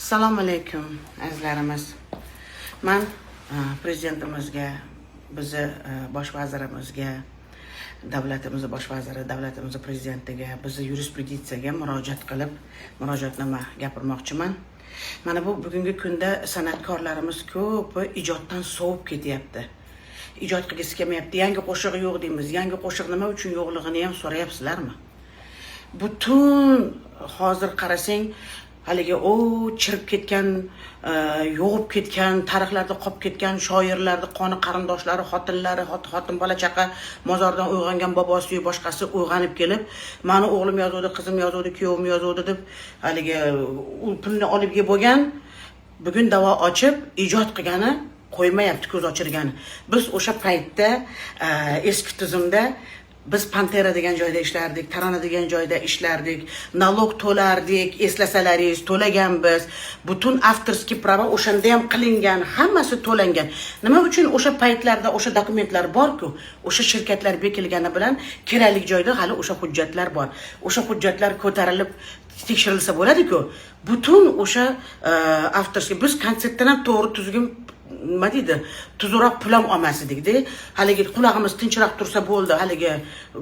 Assalomu alaykum azizlarimiz. Men prezidentimizga, bizni bosh vazirimizga, davlatimiz bosh vaziri, davlatimiz prezidentiga, bizni yurisprudensiyaga murojaatnoma gapirmoqchiman. Mana bu bugungi kunda san'atkorlarimiz ko'p ijoddan sovib ketyapti. Ijod qilgisi kelmayapti. Yangi qo'shiq yo'q deymiz. Yangi qo'shiq nima uchun yo'qligini ham so'rayapsizlarmi? Butun hozir qarasang, haligi chirib ketgan, yo'g'ib ketgan, tarixlarda qolib ketgan shoirlarning qoni qarindoshlari, xotinlari, xotin bola chaqa mozordan uyg'ongan bobosi boshqasi uyg'onib kelib, meni o'g'lim yozuvdi, qizim yozuvdi, kuyovim yozuvdi deb haligi pulni olib yeb bo'lgan, bugun davo ochib ijod qilgani qo'ymayapti, ko'z ochirgani. Biz o'sha paytda eski tizimda biz Pantera degan joyda ishlardik, Tarona degan joyda ishlardik, nalog to'lardik, eslasalaringiz to'laganmiz. Butun avtorskiy prava o'shanda ham qilingan, hammasi to'langan. Nima uchun o'sha paytlarda o'sha dokumentlar bor-ku, o'sha shirkatlar bekilgani bilan kerakli joyda hali o'sha hujjatlar bor. O'sha hujjatlar ko'tarilib tekshirilsa bo'ladi-ku. Butun o'sha avtorskiy biz konsertdan ham to'g'ri tuzgin nima deydi, tuzroq pul ham olmas edik-da. Haligi qulog'imiz tinchroq tursa bo'ldi, haligi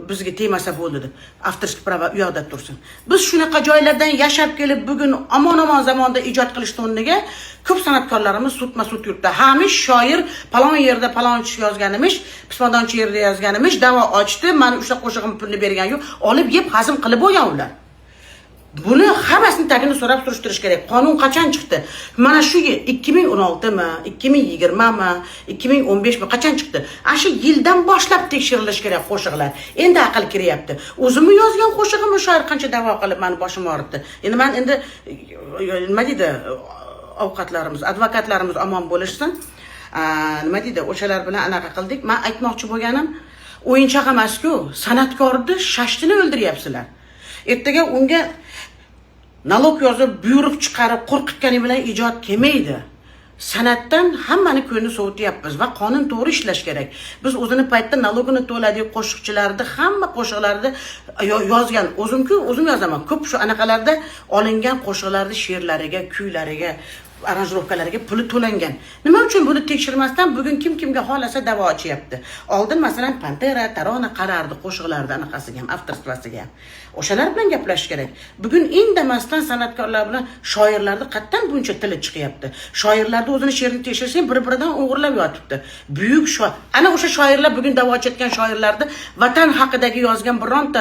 bizga tegmasa bo'ldi deb. Avtorskiy prava u yoqda tursin. Biz shunaqa joylardan yashab kelib, bugun omon-omon zamonda ijod qilishni o'rniga ko'p san'atkorlarimiz sudma-sud yurtda. Hamish shoir palon yerda palonchi yozganimish, pismadonchi yerda yozganimish, da'vo ochdi, mana o'sha qo'shig'im pulni bergan yo'q, olib yeb hazm qilib bo'lgan ular. Buni hammasini tagini so'rab surishtirish kerak. Qonun qachon chiqdi? Mana shu 2016 mi, 2020 mi, 2015 mi qachon chiqdi? Shu yildan boshlab tekshirilish kerak qo'shiqlar. Endi aql kiryapti. O'zimni yozgan qo'shig'imni shoir qancha da'vo qilib meni boshim og'ritdi. Endi men endi nima deydi, ovqatlarimiz, advokatlarimiz omon bo'lishsin. Nima deydi, o'shalar bilan anaqa qildik. Men aytmoqchi bo'lganim, o'yinchoq emas-ku, san'atkorni shashtini o'ldiryapsizlar. Ertaga unga nalog yozib, buyruq chiqarib, qo'rqitgani bilan ijod kelmaydi. San'atdan hammani ko'ngli sovutyapmiz va qonun to'g'ri ishlash kerak. Biz o'zini paytda nalogini to'ladik, qo'shiqchilarni hamma qo'shiqlarni yozgan, o'zim yozaman. Ko'p shu anaqalarda olingan qo'shiqlarni she'rlariga, kuylariga, aranjirovkalariga puli to'langan. Nima uchun buni tekshirmasdan bugun kimga xolasa da'vo ochyapti? Oldin masalan Pantera, Tarona qarardi qo'shiqlarda anaqasiga ham, avtorstvasiga ham. O'shalar bilan gaplash kerak. Bugun indamasdan san'atkorlar bilan shoirlarning qatdan buncha tili chiqyapti. Shoirlarni o'zini she'rini tekshirsang, bir-biridan o'g'irlab yotibdi. Buyuk shoir. Ana o'sha shoirlar bugun da'vo ochayotgan shoirlarni vatan haqidagi yozgan bironta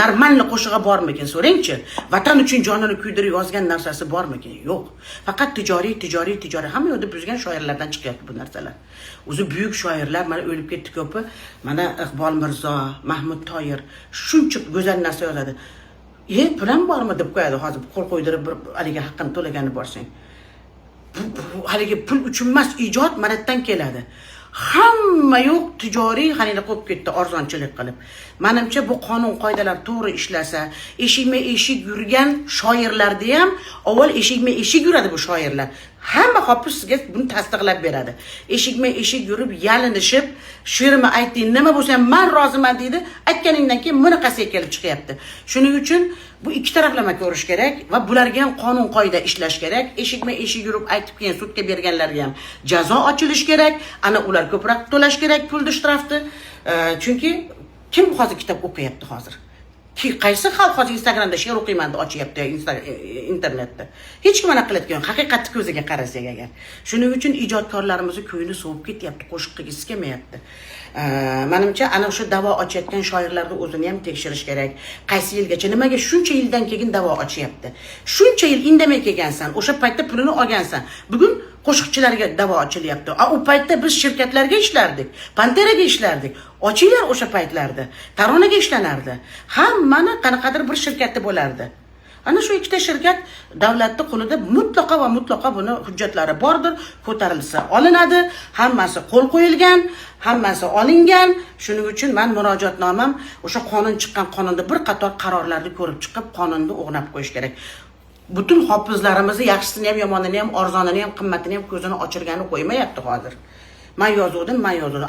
normalniy qo'shig'i bormikin? So'rangchi. Vatan uchun jonini kuydirib yozgan narsasi bormikin? Yo'q. Faqat tijoriy hamma yo'lda buzgan shoirlardan chiqyapti bu narsalar. O'zi buyuk shoirlar mana o'lib ketdi ko'pi. Mana Iqbol Mirzo, Mahmud Toyir shuncha go'zal narsa yozadi. Pulam bormi deb qo'yadi hozir qo'l qo'ydirib bir haligi haqqini to'lagani borsang. Bu haligi pul uchun emas, ijod manatdan keladi. Hamma yo'q tijoriy xanila qo'yib ketdi arzonchilik qilib. Menimcha bu qonun qoidalar to'g'ri ishlasa, eshikma-eshik yurgan shoirlarda ham avval eshikma-eshik yuradi bu shoirlar. Hamma hofiz sizga buni tasdiqlab beradi. Eshikma-eshik yurib, yalinishib, she'rni ayting, nima bo'lsa ham men roziman deydi. Aytganingdan keyin bunaqasiga kelib chiqyapti. Shuning uchun bu ikki taraflama ko'rish kerak va bularga ham qonun qoida ishlash kerak. Eshikma-eshik yurib aytib keyin sudga berganlarga ham jazo ochilish kerak. Ana ular ko'proq to'lash kerak pulni shtrafni. Chunki kim hozir kitob o'qiyapti hozir? Qaysi xalq hozir Instagramda she'r o'qiyman deb ochyapti internetda? Hech kim anaqa qiladigan, haqiqatni ko'ziga qarasak agar. Shuning uchun ijodkorlarimizni ko'ngli sovib ketyapti, qo'shiq qilgisi kelmayapti. Menimcha ana o'sha da'vo ochayotgan shoirlarni o'zini ham tekshirish kerak. Qaysi yilgacha, nimaga shuncha yildan keyin da'vo ochyapti? Shuncha yil indamay kelgansan, o'sha paytda pulini olgansan. Bugun qo'shiqchilarga da'vo ochilyapti. U paytda biz shirkatlarga ishlardik, Panteraga ishlardik. Ochinglar o'sha paytlarda. Taronaga ishlanardi. Hammani qanaqadir bir shirkatda bo'lardi. Ana shu ikkita shirkat davlatning qo'lida mutlaqo buni hujjatlari bordir, ko'tarilsa olinadi, hammasi qo'l qo'yilgan, hammasi olingan. Shuning uchun men murojaatnomam o'sha qonun chiqqan qonunda bir qator qarorlarni ko'rib chiqib, qonunni o'g'nab qo'yish kerak. Butun hofizlarimizni yaxshisini ham, yomonini ham, arzonini ham, qimmatini ham ko'zini ochirgani qo'ymayapti hozir. Men yozdim.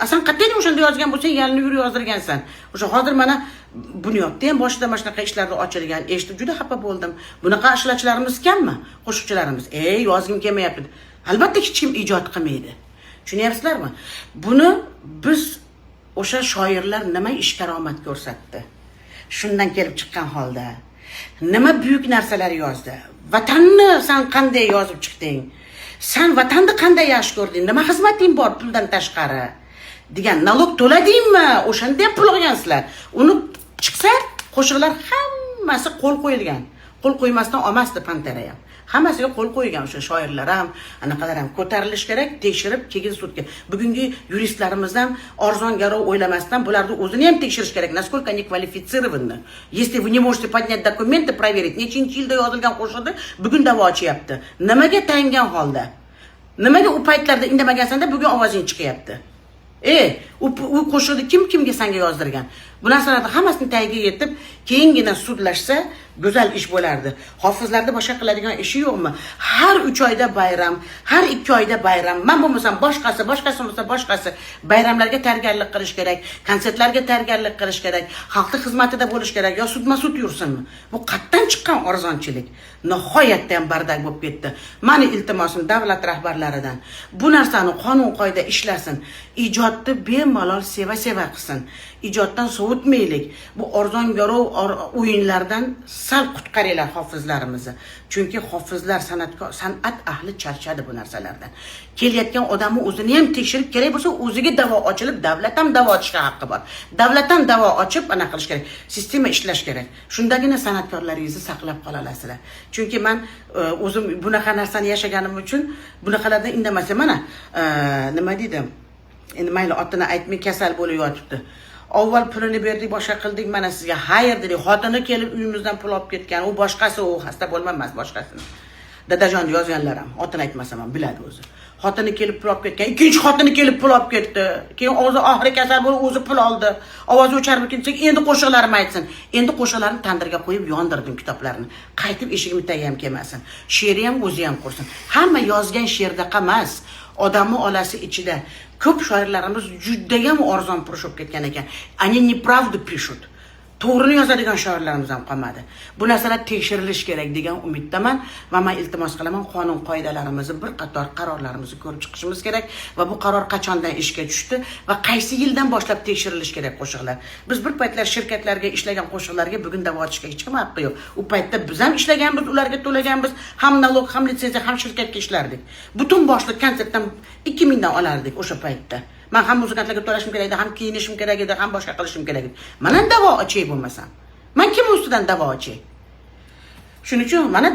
Asan qattiq o'shanda yozgan bo'lsang, yalni yur yozdirgansan. O'sha hozir mana Bunyodda ham boshida mana shunaqa ishlarda ochilgan. Eshitib juda xafa bo'ldim. Bunaqa ishlatchilarimiz kammi? Qo'shiqchilarimiz. Yozgim kelmayapti. Albatta hech kim ijod qilmaydi. Tushunyapsizlarmi? Buni biz o'sha shoirlar nima ish karomat ko'rsatdi? Shundan kelib chiqqan holda nima buyuk narsalar yozdi? Vatanni sen qanday yozib chiqding? Sen vatanni qanday yaxshi ko'rding? Nima xizmating bor puldan tashqari? Degan nalog to'ladingmi? O'shanda ham pul olgansizlar. Uni chiqsa qo'shiqlar hammasi qo'l qo'yilgan. Qo'l qo'ymasdan olmasdi Pantera ham. Hammasiga qo'l qo'ygan o'sha shoirlar ham, anaqalar ham ko'tarilish kerak, tekshirib keyin sudga. Bugungi yuristlarimiz ham arzon garov o'ylamasdan bularni o'zini ham tekshirish kerak. Насколько они квалифицированы. Если вы не можете поднять документы, проверить, nechinchi yilda yozilgan qo'shiqni bugun da'vo ochyapti. Nimaga tayingan holda? Nimaga u paytlarda indamagansanda bugun ovozing chiqyapti? U qo'shiqni kimga senga yozdirgan? Bu narsalarni hammasini tagiga yetib, keyingina sudlashsa go'zal ish bo'lardi. Hofizlarda boshqa qiladigan ishi yo'qmi? Har 3 oyda bayram, har 2 oyda bayram. Men bo'lmasam boshqasi bo'lsa boshqasi bayramlarga tayyorgarlik qilish kerak, konsertlarga tayyorgarlik qilish kerak, xalqning xizmatida bo'lish kerak, yo sudma-sud yursinmi? Bu qatdan chiqqan arzonchilik. Nihoyatda ham bardak bo'lib ketdi. Meni iltimosim davlat rahbarlaridan bu narsani qonun qoida ishlasin. Ijodni bemalol seva qilsin. Ijoddan sovutmaylik. Bu arzon garov o'yinlardan sal qutqaringlar hofizlarimizni. Chunki hofizlar san'at ahli charchadi bu narsalardan. Kelayotgan odamni o'zini ham tekshirib kerak bo'lsa, o'ziga da'vo ochilib, davlat ham da'vo ochishga haqqi bor. Davlat ham da'vo ochib ana qilish kerak. Sistema ishlash kerak. Shundagina san'atkorlaringizni saqlab qola olasizlar. Chunki men o'zim bunaqa narsani yashaganim uchun bunaqalardan indamasam, mana nima deydim? Endi mayli otini aytmay kasal bo'lib yotibdi. Avval pulini berdik, boshqa qildik, mana sizga xayr dedik. Xotini kelib uyimizdan pul olib ketgan. U boshqasi, u xasta bo'lmamas boshqasini. Dadajon yozganlar ham, otini aytmasam ham biladi o'zi. Xotini kelib pul olib ketgan, ikkinchi xotini kelib pul olib ketdi. Keyin o'zi oxiri kasal bo'lib o'zi pul oldi. Ovozi o'chirib ketsak, endi qo'shiqlarim aytsin. Endi qo'shiqlarni tandirga qo'yib yondirdim kitoblarni. Qaytib eshigim tagiga ham kelmasin. She'ri ham o'zi ham qursin. Hamma yozgan she'rda qamas. Odamni olasi ichida ko'p shoirlarimiz juda ham arzon purushib ketgan ekan. Они неправду пишут. To'g'rini yozadigan shoirlarimiz ham qolmadi. Bu narsalar tekshirilish kerak degan umiddaman va men iltimos qilaman, qonun qoidalarimizni bir qator qarorlarimizni ko'rib chiqishimiz kerak va bu qaror qachondan ishga tushdi va qaysi yildan boshlab tekshirilish kerak qo'shiqlar. Biz bir paytlar shirkatlarga ishlagan qo'shiqlarga bugun da'vo ochishga hech kim haqqi yo'q. U paytda biz ham ishlaganmiz, ularga to'laganmiz, ham nalog, ham litsenziya, ham shirkatga ishlardik. Butun boshli konsertdan 2000 dan olardik o'sha paytda. Men ham muzikantlarga to'lashim kerak edi, ham kiyinishim kerak edi, ham boshqa qilishim kerak edi. Mana da'vo ochay bo'lmasam. Men kim ustidan da'vo ochay? Shuning uchun mana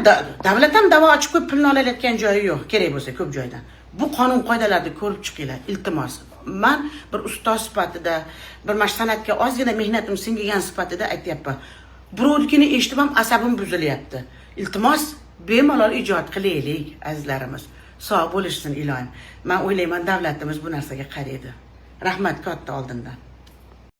davlat ham da'vo ochib ko'p pulni olayotgan joyi yo'q, kerak bo'lsa ko'p joydan. Bu qonun qoidalarni ko'rib chiqinglar, iltimos. Men bir ustoz sifatida, bir san'atga ozgina mehnatim singigan sifatida aytyapman. Birovnikini eshitib ham asabim buzilyapti. Iltimos, bemalol ijod qilaylik, azizlarimiz. Sog' bo'lishsin ilohim. Men o'ylayman davlatimiz bu narsaga qaraydi. Rahmat katta oldindan.